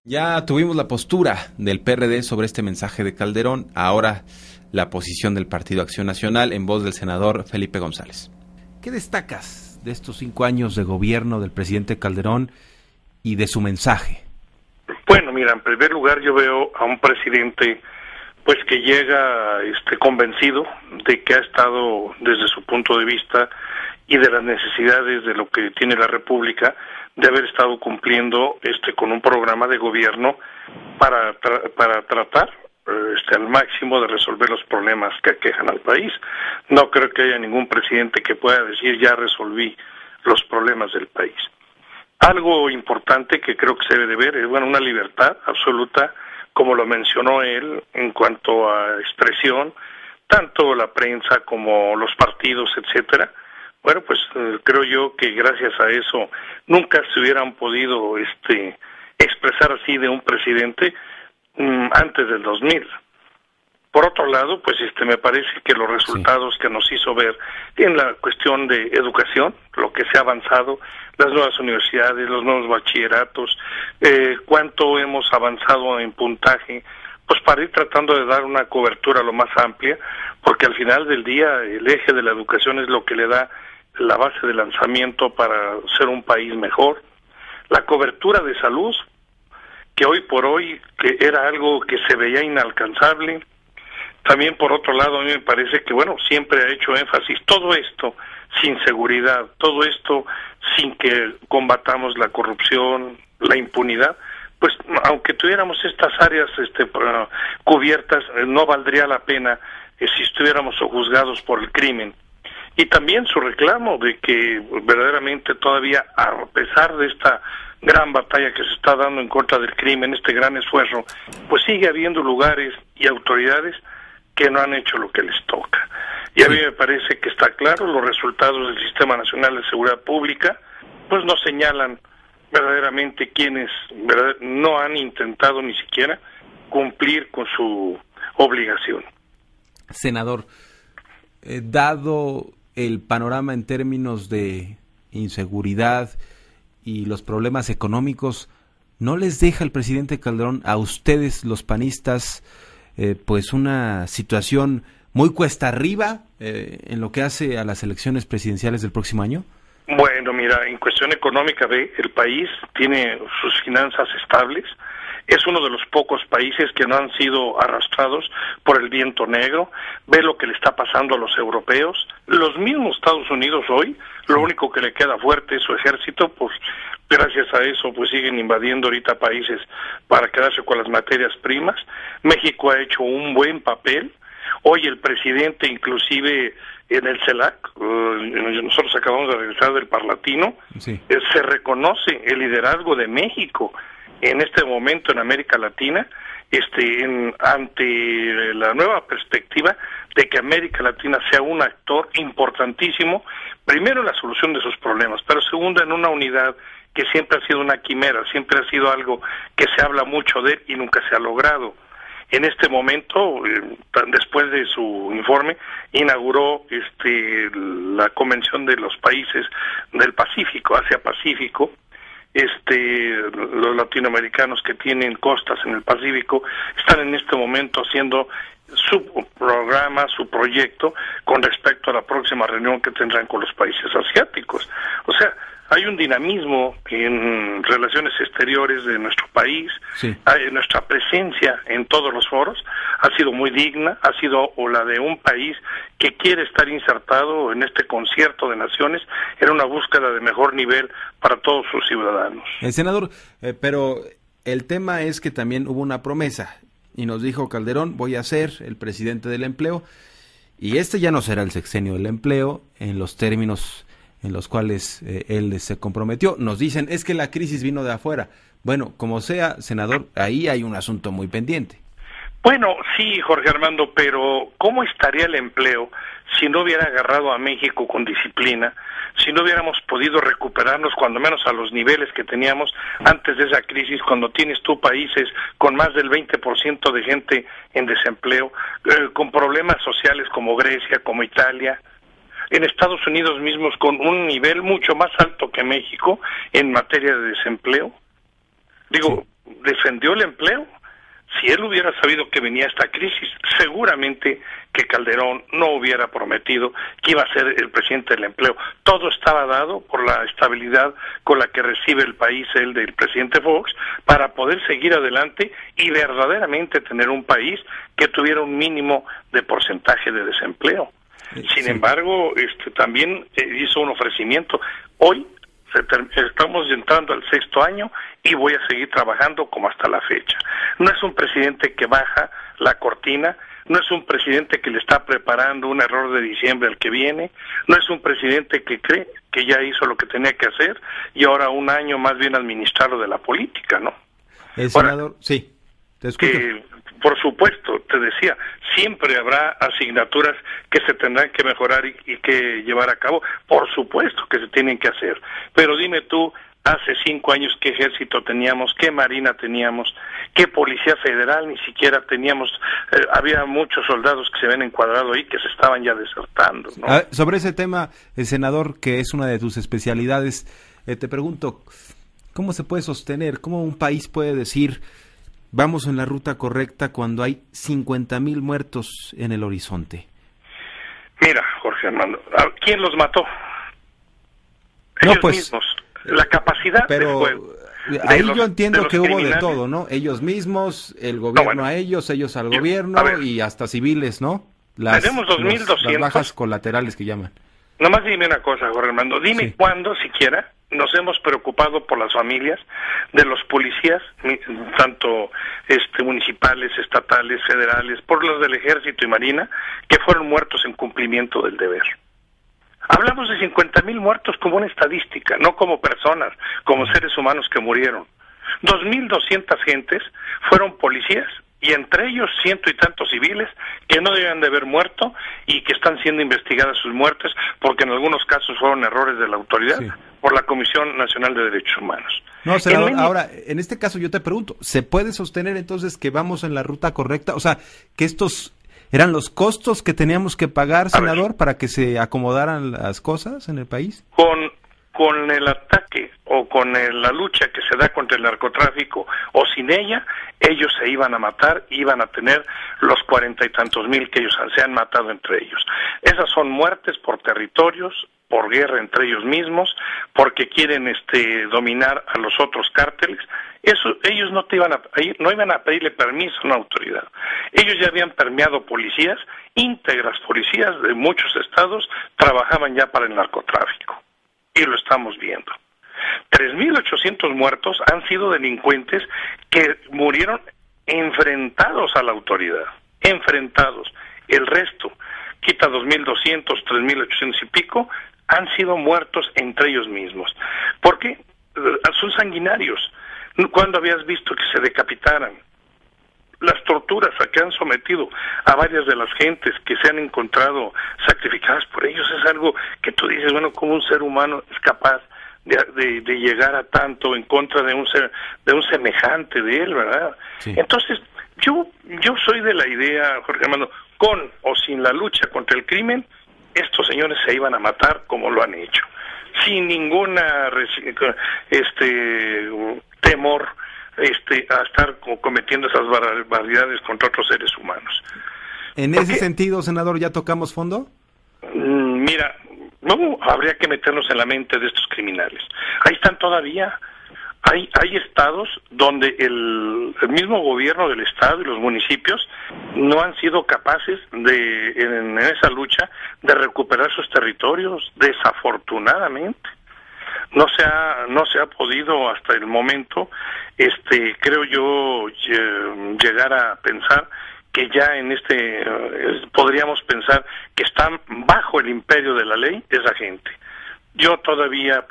Ya tuvimos la postura del PRD sobre este mensaje de Calderón, ahora la posición del Partido Acción Nacional en voz del senador Felipe González. ¿Qué destacas de estos 5 años de gobierno del presidente Calderón y de su mensaje? Bueno, mira, en primer lugar yo veo a un presidente pues que llega convencido de que ha estado desde su punto de vista y de las necesidades de lo que tiene la República, de haber estado cumpliendo con un programa de gobierno para tratar al máximo de resolver los problemas que aquejan al país. No creo que haya ningún presidente que pueda decir ya resolví los problemas del país. Algo importante que creo que se debe de ver es una libertad absoluta, como lo mencionó él, en cuanto a expresión, tanto la prensa como los partidos, etcétera. Bueno, pues creo yo que gracias a eso nunca se hubieran podido expresar así de un presidente antes del 2000. Por otro lado, pues me parece que los resultados que nos hizo ver en la cuestión de educación, lo que se ha avanzado, las nuevas universidades, los nuevos bachilleratos, cuánto hemos avanzado en puntaje, pues para ir tratando de dar una cobertura lo más amplia, porque al final del día el eje de la educación es lo que le da la base de lanzamiento para ser un país mejor. La cobertura de salud, que hoy por hoy que era algo que se veía inalcanzable. También por otro lado a mí me parece que siempre ha hecho énfasis todo esto sin seguridad, todo esto sin que combatamos la corrupción, la impunidad. Pues aunque tuviéramos estas áreas cubiertas, no valdría la pena si estuviéramos juzgados por el crimen. Y también su reclamo de que verdaderamente todavía, a pesar de esta gran batalla que se está dando en contra del crimen, este gran esfuerzo, pues sigue habiendo lugares y autoridades que no han hecho lo que les toca. Y a mí me parece que está claro, los resultados del Sistema Nacional de Seguridad Pública pues no señalan verdaderamente quienes no han intentado ni siquiera cumplir con su obligación. Senador, dado el panorama en términos de inseguridad y los problemas económicos, ¿no les deja el presidente Calderón a ustedes, los panistas, pues una situación muy cuesta arriba en lo que hace a las elecciones presidenciales del próximo año? Bueno, mira, en cuestión económica, el país tiene sus finanzas estables, es uno de los pocos países que no han sido arrastrados por el viento negro, ve lo que le está pasando a los europeos, los mismos Estados Unidos hoy, lo único que le queda fuerte es su ejército, pues gracias a eso pues siguen invadiendo ahorita países para quedarse con las materias primas. México ha hecho un buen papel, hoy el presidente inclusive en el CELAC, nosotros acabamos de regresar del Parlatino, se reconoce el liderazgo de México en este momento en América Latina, ante la nueva perspectiva de que América Latina sea un actor importantísimo, primero en la solución de sus problemas, pero segundo en una unidad que siempre ha sido una quimera, siempre ha sido algo que se habla mucho de él y nunca se ha logrado. En este momento, después de su informe, inauguró la Convención de los Países del Pacífico, Asia-Pacífico. Los latinoamericanos que tienen costas en el Pacífico están en este momento haciendo su programa, su proyecto con respecto a la próxima reunión que tendrán con los países asiáticos. O sea, hay un dinamismo en relaciones exteriores de nuestro país, nuestra presencia en todos los foros ha sido muy digna, ha sido la de un país que quiere estar insertado en este concierto de naciones en una búsqueda de mejor nivel para todos sus ciudadanos. Senador, pero el tema es que también hubo una promesa y nos dijo Calderón, voy a ser el presidente del empleo, y ya no será el sexenio del empleo en los términos en los cuales él se comprometió. Nos dicen, es que la crisis vino de afuera. Bueno, como sea, senador, ahí hay un asunto muy pendiente. Bueno, sí, Jorge Armando, pero ¿cómo estaría el empleo si no hubiera agarrado a México con disciplina, si no hubiéramos podido recuperarnos cuando menos a los niveles que teníamos antes de esa crisis, cuando tienes tú países con más del 20% de gente en desempleo, con problemas sociales como Grecia, como Italia, en Estados Unidos mismos con un nivel mucho más alto que México en materia de desempleo? Digo, defendió el empleo. Si él hubiera sabido que venía esta crisis, seguramente que Calderón no hubiera prometido que iba a ser el presidente del empleo. Todo estaba dado por la estabilidad con la que recibe el país el del presidente Fox para poder seguir adelante y verdaderamente tener un país que tuviera un mínimo de porcentaje de desempleo. Sin embargo, también hizo un ofrecimiento. Hoy estamos entrando al 6º año y voy a seguir trabajando como hasta la fecha. No es un presidente que baja la cortina, no es un presidente que le está preparando un error de diciembre al que viene, no es un presidente que cree que ya hizo lo que tenía que hacer y ahora un año más bien administrarlo de la política, ¿no? Senador, ahora, sí, te escucho. Por supuesto, te decía, siempre habrá asignaturas que se tendrán que mejorar y que llevar a cabo. Por supuesto que se tienen que hacer. Pero dime tú, hace 5 años, ¿qué ejército teníamos? ¿Qué marina teníamos? ¿Qué policía federal? Ni siquiera teníamos. Había muchos soldados que se ven encuadrados ahí que se estaban ya desertando, ¿no? Sobre ese tema, senador, que es una de tus especialidades, te pregunto, ¿cómo se puede sostener? ¿Cómo un país puede decir vamos en la ruta correcta cuando hay 50,000 muertos en el horizonte? Mira, Jorge Armando, ¿quién los mató? No, ellos pues, mismos. La capacidad de fuego. Ahí yo entiendo que hubo de todo, ¿no? Ellos mismos, el gobierno a ellos al gobierno y hasta civiles, ¿no? Tenemos 2,200. Las bajas colaterales que llaman. Nomás dime una cosa, Jorge Armando. Dime cuándo siquiera nos hemos preocupado por las familias de los policías, tanto municipales, estatales, federales, por los del Ejército y Marina, que fueron muertos en cumplimiento del deber. Hablamos de 50,000 muertos como una estadística, no como personas, como seres humanos que murieron. 2,200 gentes fueron policías y entre ellos 100 y tantos civiles que no debían de haber muerto y que están siendo investigadas sus muertes porque en algunos casos fueron errores de la autoridad por la Comisión Nacional de Derechos Humanos. No, senador, ahora, en este caso yo te pregunto, ¿se puede sostener entonces que vamos en la ruta correcta? O sea, que estos eran los costos que teníamos que pagar, senador, para que se acomodaran las cosas en el país. Con el ataque o con la lucha que se da contra el narcotráfico o sin ella, ellos se iban a matar, iban a tener los 40 y tantos mil que ellos se han matado entre ellos. Esas son muertes por territorios, por guerra entre ellos mismos, porque quieren dominar a los otros cárteles. Ellos no iban a pedirle permiso a una autoridad. Ellos ya habían permeado policías, íntegras policías de muchos estados, trabajaban ya para el narcotráfico. Y lo estamos viendo. 3,800 muertos han sido delincuentes que murieron enfrentados a la autoridad. Enfrentados. El resto, quita 2,200, 3,800 y pico, han sido muertos entre ellos mismos. ¿Por qué? Son sanguinarios. ¿Cuándo habías visto que se decapitaran? Las torturas a que han sometido a varias de las gentes que se han encontrado sacrificadas por ellos es algo que tú dices, bueno, ¿cómo un ser humano es capaz de llegar a tanto en contra de un semejante de él, ¿verdad? Sí. Entonces, yo soy de la idea, Jorge Armando, con o sin la lucha contra el crimen, estos señores se iban a matar como lo han hecho, sin ninguna temor a estar cometiendo esas barbaridades contra otros seres humanos. En ese sentido, senador, ¿ya tocamos fondo? Mira, no habría que meternos en la mente de estos criminales. Ahí están todavía. Hay estados donde el mismo gobierno del estado y los municipios no han sido capaces en esa lucha de recuperar sus territorios, desafortunadamente. No se ha podido hasta el momento, creo yo, llegar a pensar que ya podríamos pensar que están bajo el imperio de la ley esa gente. Yo todavía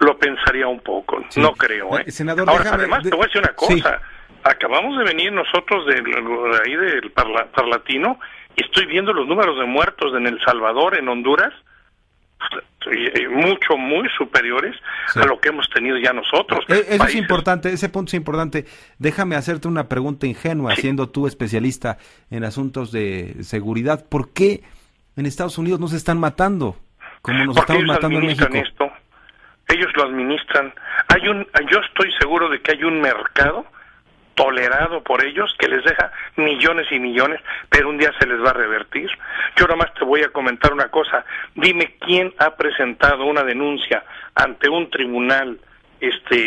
lo pensaría un poco, sí. No creo. Senador, ahora, además, te voy a decir una cosa, acabamos de venir nosotros de ahí del Parlatino y estoy viendo los números de muertos en El Salvador, en Honduras, muy superiores a lo que hemos tenido ya nosotros. Eso es importante, ese punto es importante. Déjame hacerte una pregunta ingenua, siendo tú especialista en asuntos de seguridad. ¿Por qué en Estados Unidos no se están matando como nos estamos matando en México? Ellos lo administran. yo estoy seguro de que hay un mercado tolerado por ellos que les deja millones y millones, pero un día se les va a revertir. Yo nomás te voy a comentar una cosa. Dime quién ha presentado una denuncia ante un tribunal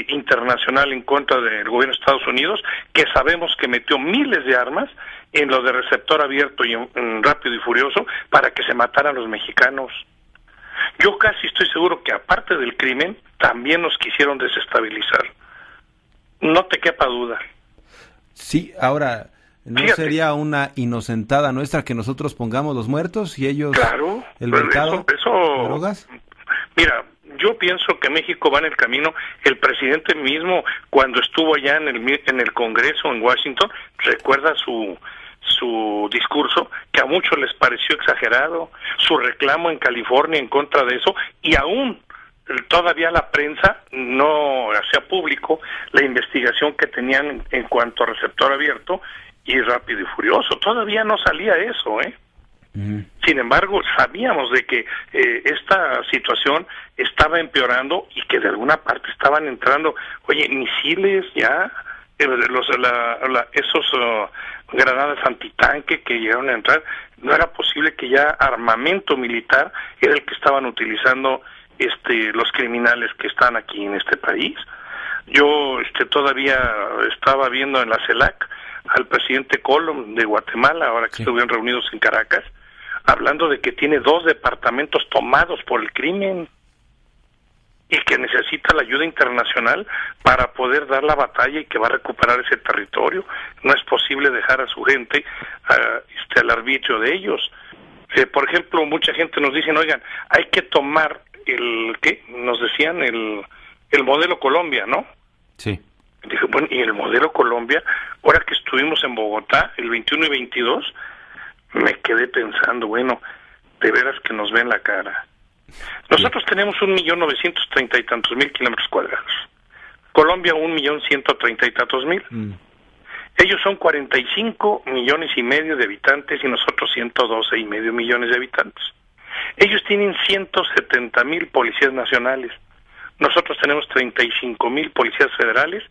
internacional en contra del gobierno de Estados Unidos, que sabemos que metió miles de armas en lo de receptor abierto y en Rápido y Furioso para que se mataran los mexicanos. Yo casi estoy seguro que aparte del crimen, también nos quisieron desestabilizar. No te quepa duda. Sí, ahora, ¿no Fíjate, sería una inocentada nuestra que nosotros pongamos los muertos y ellos claro, el mercado eso, de drogas? Mira, yo pienso que México va en el camino. El presidente mismo, cuando estuvo allá en el Congreso en Washington, recuerda su discurso, que a muchos les pareció exagerado, su reclamo en California en contra de eso, y aún todavía la prensa no hacía público la investigación que tenían en cuanto a receptor abierto y Rápido y Furioso. Todavía no salía eso, ¿eh? Sin embargo, sabíamos de que esta situación estaba empeorando y que de alguna parte estaban entrando, misiles ya, esos granadas antitanque que llegaron a entrar. No era posible que ya armamento militar era el que estaban utilizando los criminales que están aquí en este país. Yo todavía estaba viendo en la CELAC al presidente Colom de Guatemala, ahora que estuvieron reunidos en Caracas, hablando de que tiene 2 departamentos tomados por el crimen y que necesita la ayuda internacional para poder dar la batalla y que va a recuperar ese territorio. No es posible dejar a su gente al arbitrio de ellos. Por ejemplo, mucha gente nos dice, oigan, hay que tomar nos decían el modelo Colombia, ¿no? Sí. Dije, bueno, y el modelo Colombia, ahora que estuvimos en Bogotá, el 21 y 22, me quedé pensando, bueno, de veras que nos ven la cara. Nosotros tenemos 1.930.000 y tantos kilómetros cuadrados. Colombia 1.130.000 y tantos. Ellos son 45 millones y medio de habitantes y nosotros 112.5 millones de habitantes. Ellos tienen 170.000 policías nacionales. Nosotros tenemos 35.000 policías federales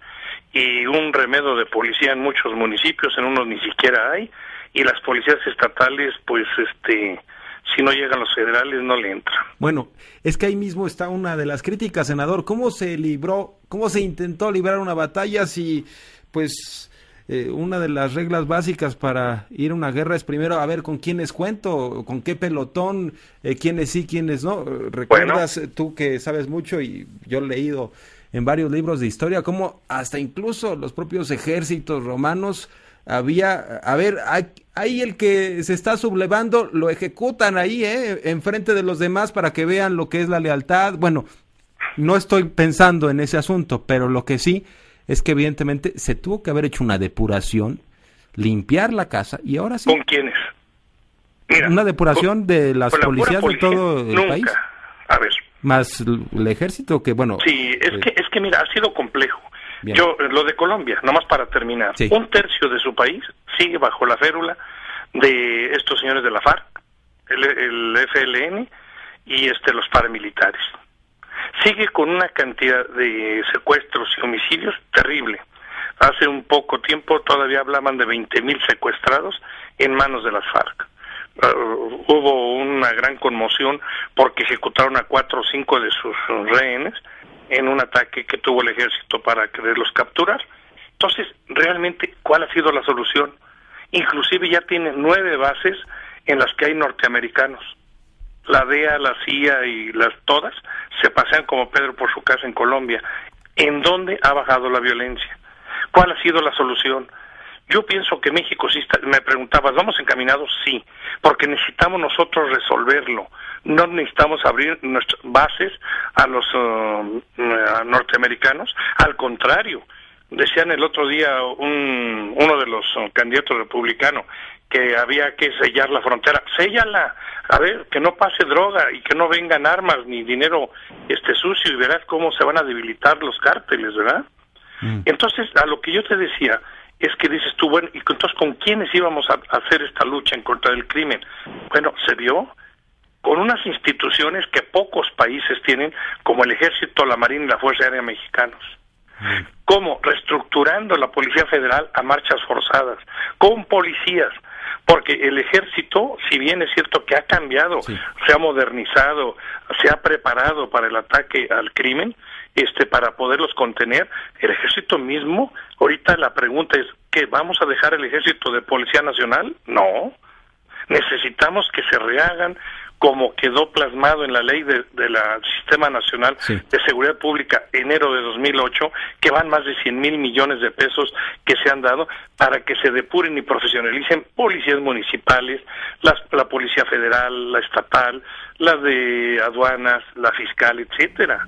y un remedio de policía en muchos municipios, en unos ni siquiera hay, y las policías estatales, pues, si no llegan los federales, no le entran. Bueno, es que ahí mismo está una de las críticas, senador. ¿Cómo se intentó librar una batalla si, pues, una de las reglas básicas para ir a una guerra es primero a ver con quiénes cuento, con qué pelotón, quiénes sí, quiénes no? ¿Recuerdas tú que sabes mucho y yo he leído en varios libros de historia cómo hasta incluso los propios ejércitos romanos ahí el que se está sublevando lo ejecutan ahí, enfrente de los demás para que vean lo que es la lealtad? Bueno, no estoy pensando en ese asunto, pero lo que sí es que evidentemente se tuvo que haber hecho una depuración, limpiar la casa y ahora sí. ¿Con quiénes? Mira, una depuración de las policías de todo el país. A ver. Más el ejército que, bueno. Sí, es que mira, ha sido complejo. Bien. Lo de Colombia, nomás para terminar, sí. 1/3 de su país sigue bajo la férula de estos señores de la FARC, el FLN y los paramilitares. Sigue con una cantidad de secuestros y homicidios terrible. Hace un poco tiempo todavía hablaban de 20,000 secuestrados en manos de las FARC. Hubo una gran conmoción porque ejecutaron a 4 o 5 de sus rehenes en un ataque que tuvo el ejército para quererlos capturar. Entonces, realmente, ¿cuál ha sido la solución? Inclusive ya tiene 9 bases en las que hay norteamericanos. La DEA, la CIA y todas se pasean como Pedro por su casa en Colombia. ¿En dónde ha bajado la violencia? ¿Cuál ha sido la solución? Yo pienso que México sí está. Me preguntabas, ¿vamos encaminados? Sí, porque necesitamos nosotros resolverlo. No necesitamos abrir nuestras bases a los norteamericanos. Al contrario, decían el otro día uno de los candidatos republicanos que había que sellar la frontera. Séllala, a ver, que no pase droga y que no vengan armas ni dinero sucio, y verás cómo se van a debilitar los cárteles, ¿verdad? Entonces, a lo que yo te decía es que dices tú, bueno, ¿y entonces con quiénes íbamos a hacer esta lucha en contra del crimen? Bueno, se vio con unas instituciones que pocos países tienen, como el Ejército, la Marina y la Fuerza Aérea mexicanos. ¿Cómo? Reestructurando la Policía Federal a marchas forzadas, con policías, porque el Ejército, si bien es cierto que ha cambiado, sí, se ha modernizado, se ha preparado para el ataque al crimen, para poderlos contener, el Ejército mismo, ahorita la pregunta es, ¿qué, vamos a dejar el Ejército de Policía Nacional? No, necesitamos que se rehagan como quedó plasmado en la ley de la Sistema Nacional sí, de Seguridad Pública enero de 2008, que van más de 100,000 millones de pesos que se han dado para que se depuren y profesionalicen policías municipales, la Policía Federal, la estatal, las de aduanas, la fiscal, etcétera.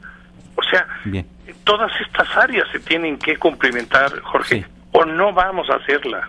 O sea, bien, todas estas áreas se tienen que cumplimentar, Jorge, sí, o no vamos a hacerla.